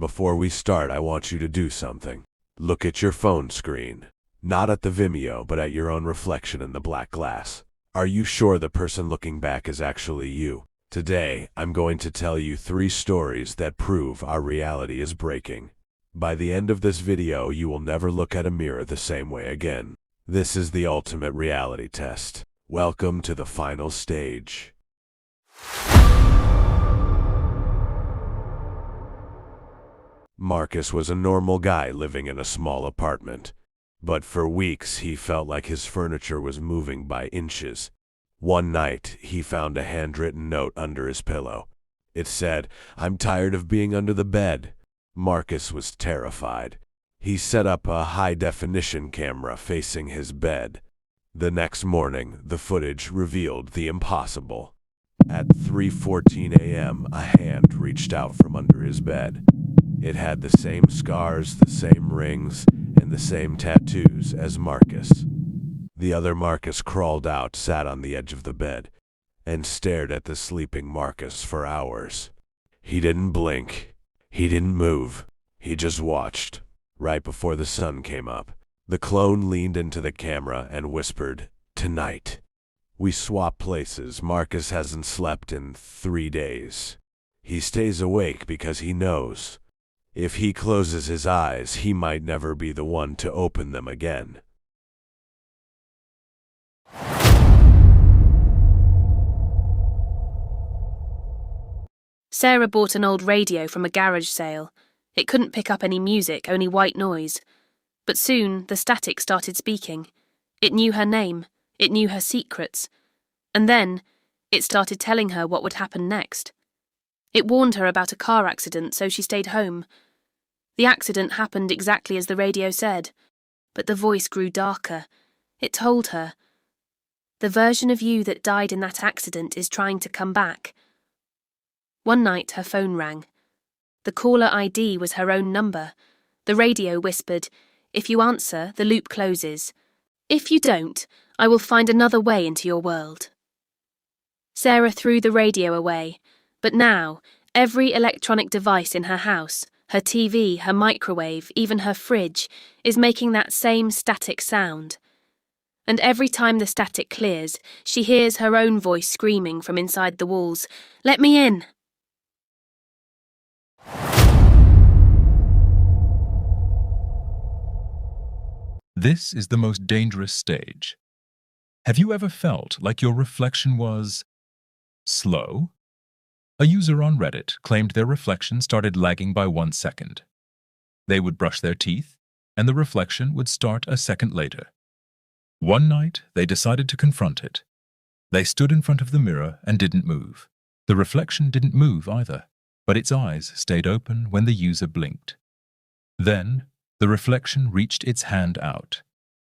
Before we start, I want you to do something. Look at your phone screen. Not at the Vimeo, but at your own reflection in the black glass. Are you sure the person looking back is actually you? Today, I'm going to tell you 3 stories that prove our reality is breaking. By the end of this video, you will never look at a mirror the same way again. This is the ultimate reality test. Welcome to the final stage. Marcus was a normal guy living in a small apartment. But for weeks, he felt like his furniture was moving by inches. One night, he found a handwritten note under his pillow. It said, "I'm tired of being under the bed." Marcus was terrified. He set up a high-definition camera facing his bed. The next morning, the footage revealed the impossible. At 3:14 a.m., a hand reached out from under his bed. It had the same scars, the same rings, and the same tattoos as Marcus. The other Marcus crawled out, sat on the edge of the bed, and stared at the sleeping Marcus for hours. He didn't blink. He didn't move. He just watched. Right before the sun came up, the clone leaned into the camera and whispered, "Tonight." We swap places. Marcus hasn't slept in 3 days. He stays awake because he knows. If he closes his eyes, he might never be the one to open them again. Sarah bought an old radio from a garage sale. It couldn't pick up any music, only white noise. But soon, the static started speaking. It knew her name. It knew her secrets. And then, it started telling her what would happen next. It warned her about a car accident, so she stayed home. The accident happened exactly as the radio said, but the voice grew darker. It told her, "The version of you that died in that accident is trying to come back." One night her phone rang. The caller ID was her own number. The radio whispered, "If you answer, the loop closes. If you don't, I will find another way into your world." Sarah threw the radio away, but now, every electronic device in her house, her TV, her microwave, even her fridge, is making that same static sound. And every time the static clears, she hears her own voice screaming from inside the walls, "Let me in!" This is the most dangerous stage. Have you ever felt like your reflection was slow? A user on Reddit claimed their reflection started lagging by 1 second. They would brush their teeth, and the reflection would start a second later. One night, they decided to confront it. They stood in front of the mirror and didn't move. The reflection didn't move either, but its eyes stayed open when the user blinked. Then, the reflection reached its hand out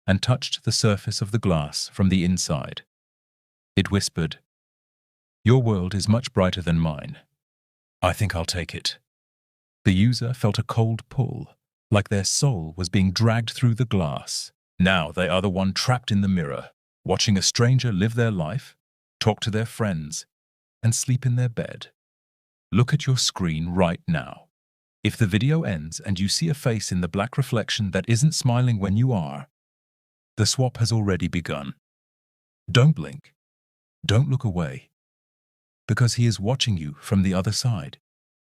and touched the surface of the glass from the inside. It whispered, "Your world is much brighter than mine. I think I'll take it." The user felt a cold pull, like their soul was being dragged through the glass. Now they are the one trapped in the mirror, watching a stranger live their life, talk to their friends, and sleep in their bed. Look at your screen right now. If the video ends and you see a face in the black reflection that isn't smiling when you are, the swap has already begun. Don't blink. Don't look away. Because he is watching you from the other side.